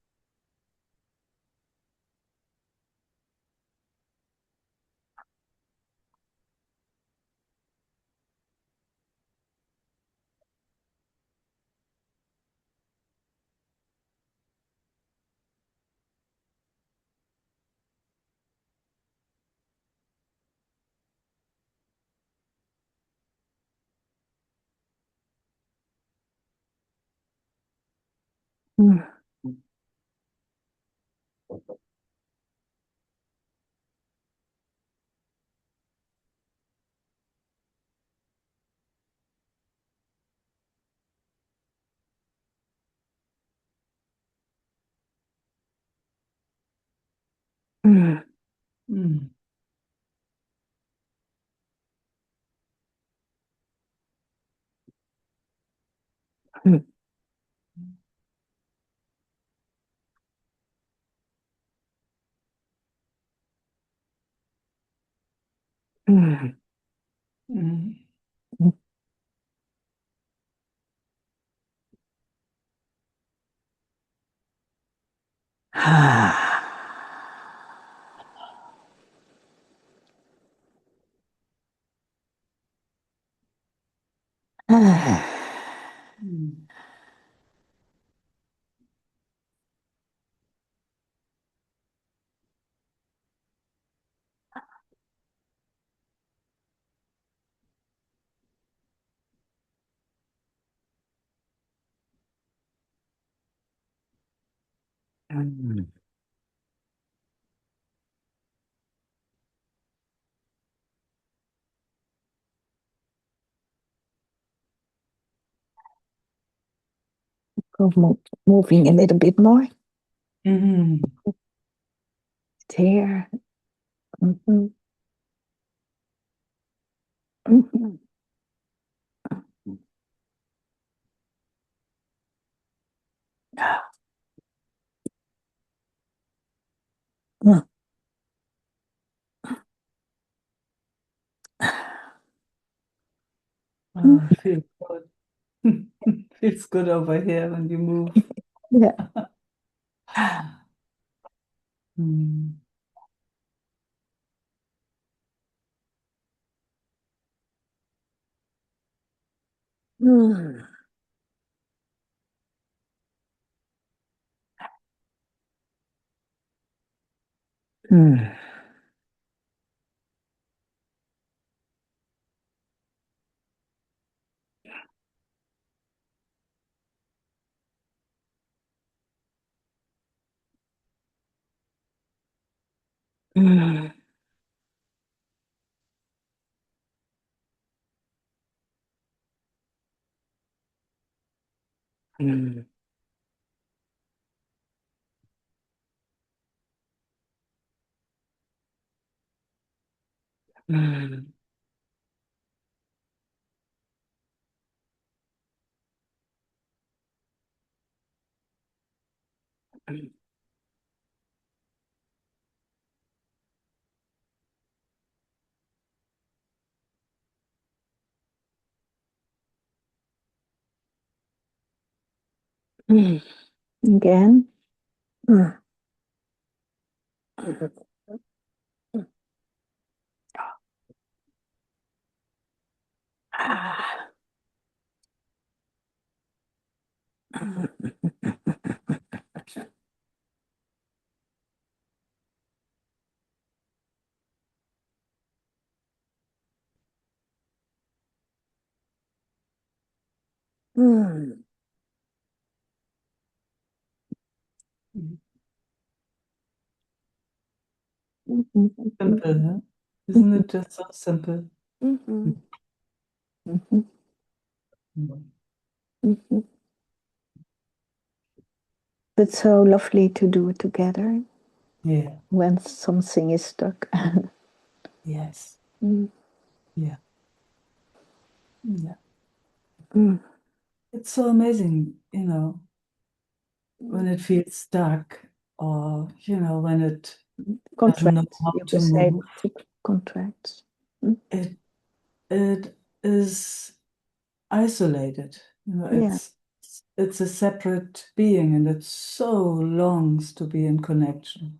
Mm. Mm. Mm. Mm. Mm. Ah. Ah. Mm. Mm. Moving a little bit more. Mm. Here. Mhm. Mhm. Ah. Mm. Oh, it feels good. Feels good over here when you move. Yeah. Mm. Mm. Mm. Mm. Mm. Mm. Mm. Again. Mm. Ah. Mm. Mm. Mhm. Simple, huh? Isn't Mhm. it just so simple? Mhm. Mhm. Mm. Mhm. It's so lovely to do it together Yeah. when something is stuck. Yes. Mm. Yeah. Yeah. Mm. It's so amazing, when it feels stuck or, when it doesn't know Contract. how You to could say move. to contracts. Mm. It it is isolated. Yeah. It's a separate being and it so longs to be in connection.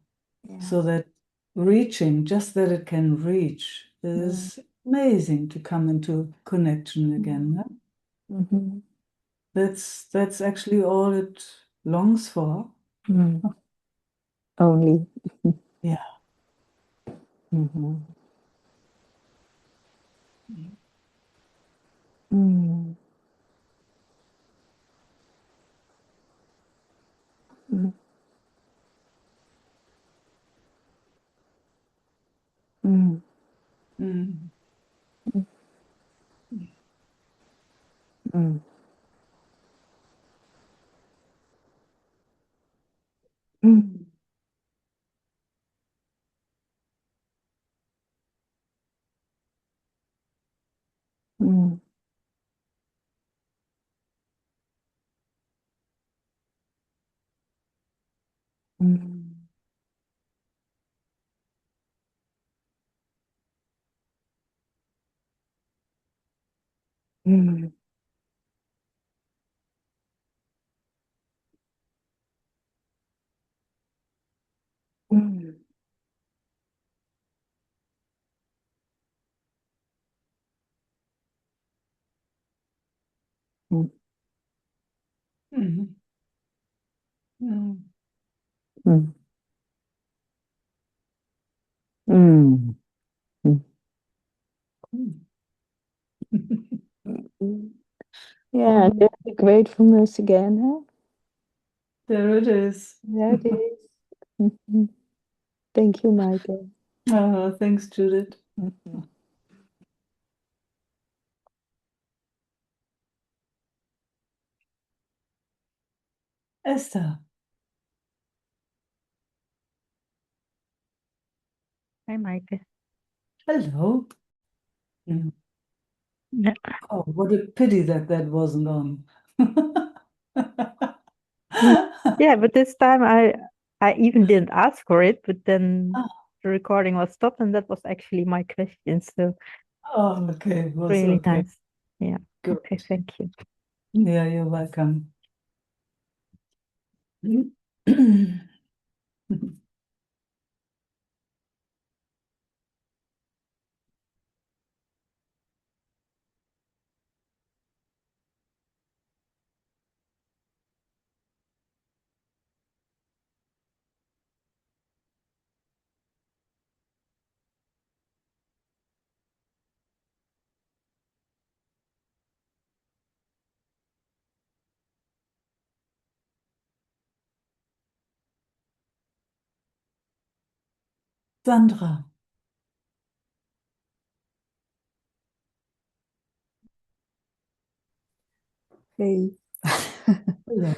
Yeah. So that reaching, just that it can reach, Mm. is amazing to come into connection again. Huh? Mm-hmm. That's actually all it longs for. Mm. Only. Yeah. Mm-hmm. Mm. Mm. Mm. Mm. Mm. Mm. Mm. Mm. Mm. Mm. Mm. Mhm. Mm. Mm. Mm. Mm. Mm. Mm. Yeah, there's the gratefulness again, huh? There it is. There it is. Mhm. Thank you, Meike. Oh, thanks, Judith. Mhm. Esther, Hi, Meike. hello. Mm. Yeah. Oh, what a pity that that wasn't on. Yeah, but this time I even didn't ask for it, but then Ah, the recording was stopped, and that was actually my question. So oh, okay, it was really okay. nice. Yeah. Good. Okay, thank you. Yeah, you're welcome. Sandra, Hey. hello.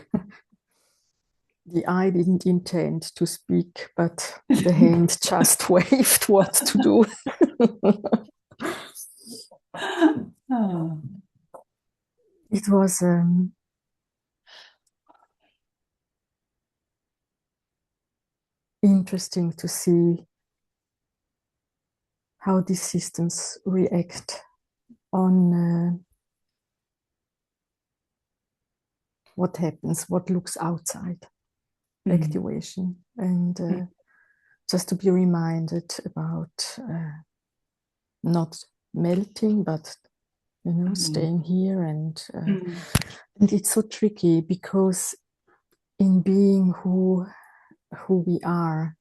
The eye didn't intend to speak, but the hand just waved what to do. Ah, It was interesting to see how these systems react on what happens, what looks outside activation, and just to be reminded about not melting, but staying here, and it's so tricky because in being who we are,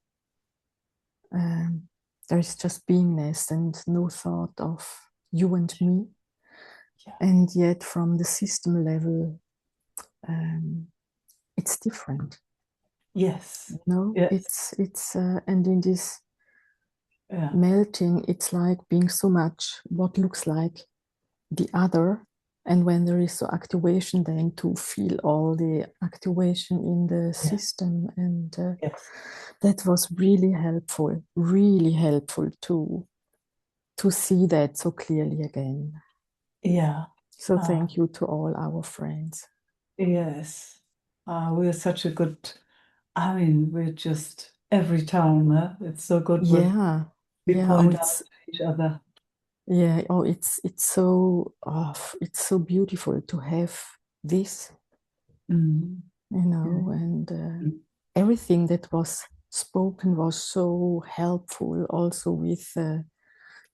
there is just beingness and no thought of you and me. Yeah. And yet from the system level, it's different. Yes. Yes. It's and in this Yeah. melting, it's like being so much what looks like the other. And when there is so activation, then to feel all the activation in the system. And Yes. that was really helpful to see that so clearly again. Yeah. So thank you to all our friends. Yes. We're such a good, I mean, we're just every time, it's so good what we point out to each other. Yeah, it's so it's so beautiful to have this, and everything that was spoken was so helpful. Also with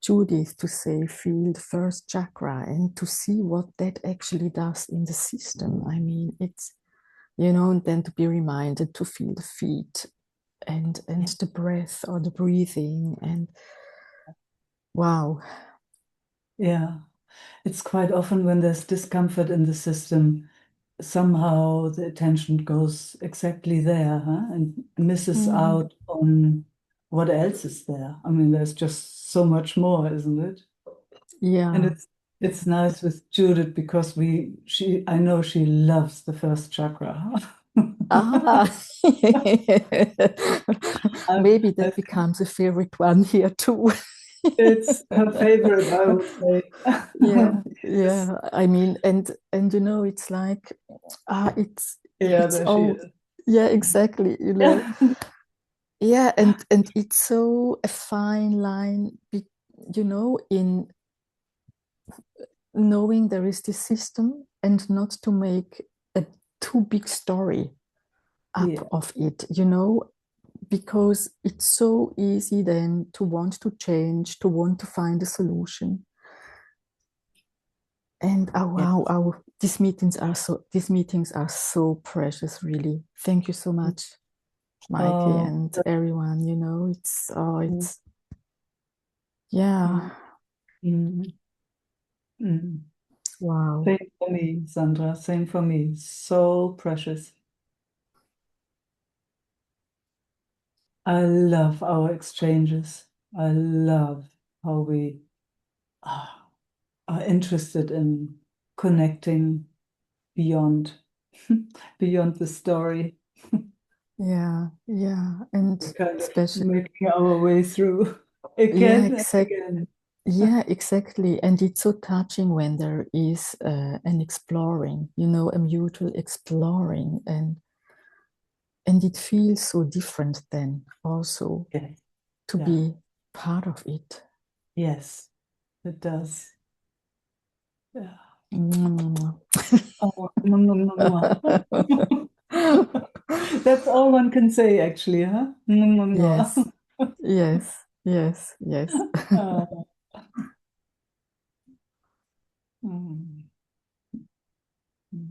Judith to say feel the first chakra and to see what that actually does in the system. I mean, it's and then to be reminded to feel the feet and the breath or the breathing, and wow. Yeah, it's quite often when there's discomfort in the system, somehow the attention goes exactly there, and misses out on what else is there. I mean, there's just so much more, isn't it? Yeah. And it's nice with Judith because I know she loves the first chakra. Maybe that becomes a favorite one here too. It's her favorite, I would say. Yeah. I mean, and it's like, it's there she all is. Yeah, exactly. You know, yeah, and it's so a fine line, you know, in knowing there is this system and not to make a too big story up Yeah. of it, you know, because it's so easy then to want to change, to want to find a solution. And oh Yeah. wow, these meetings are so precious, really. Thank you so much, Mikey, Oh, and everyone. You know, mm, it's yeah, mm, mm. wow. Same for me, Sandra. Same for me. So precious. I love our exchanges. I love how we ah, are interested in connecting beyond beyond the story. Yeah, yeah, and We're kind of especially making our way through yeah, again and again. yeah, exactly. And it's so touching when there is an exploring, you know, a mutual exploring, and it feels so different then also Yes. to Yeah. be part of it. Yes, it does. Yeah. Mwah, Oh, mwah, mwah, mwah, mwah. mwah. That's all one can say, actually, huh? Mwah, mwah, Yes, mwah. yes, yes, yes. Uh, mm, mm.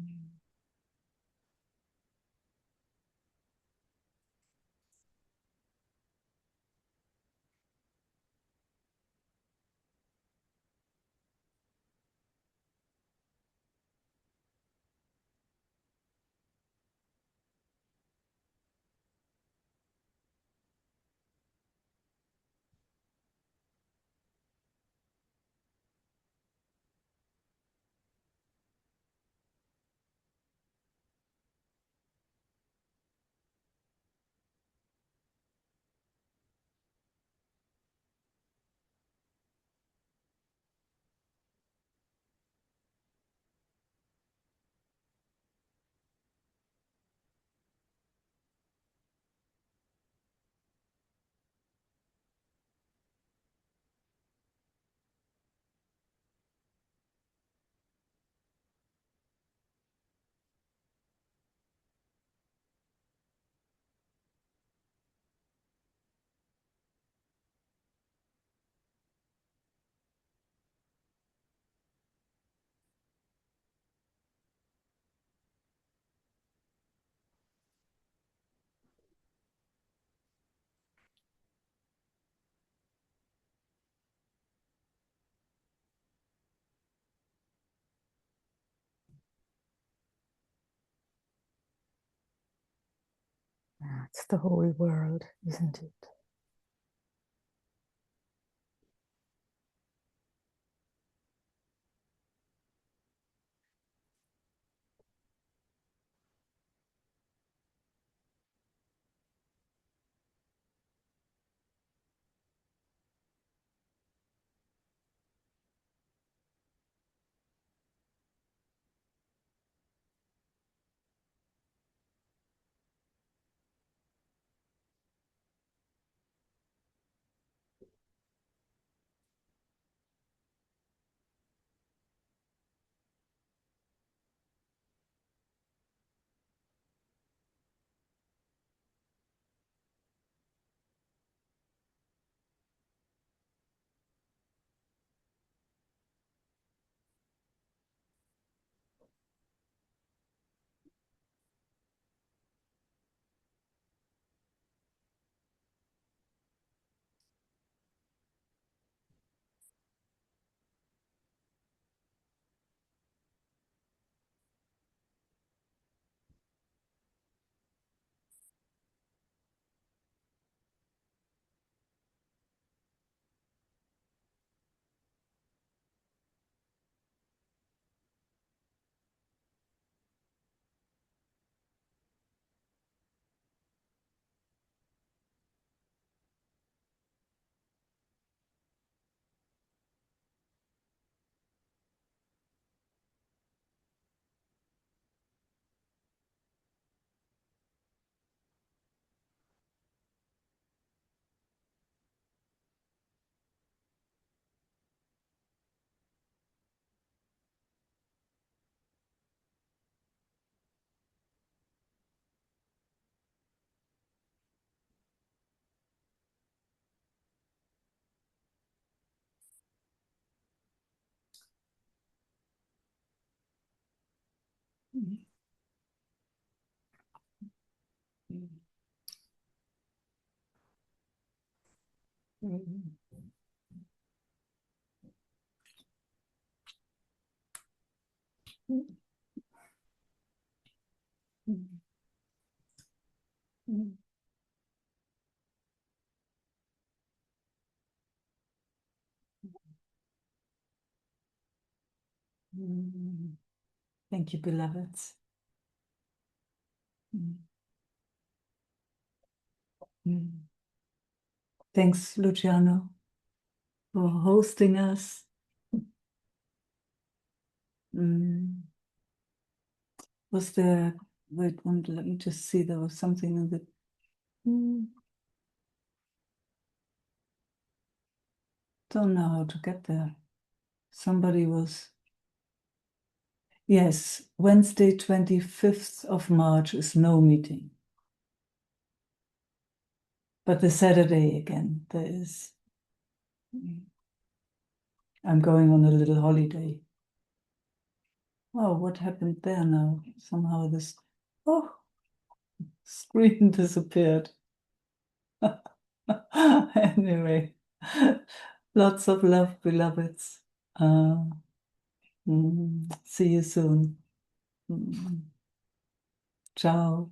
Yeah, it's the whole world, isn't it? Thank you, beloveds. Thanks, Luciano, for hosting us. Was there, wait, let me just see, there was something in the, don't know how to get there. Somebody was, yes, Wednesday, 25th of March is no meeting. But the Saturday again, there is. I'm going on a little holiday. Oh, what happened there now? Somehow this, oh, screen disappeared. Anyway, lots of love, beloveds. See you soon. Ciao.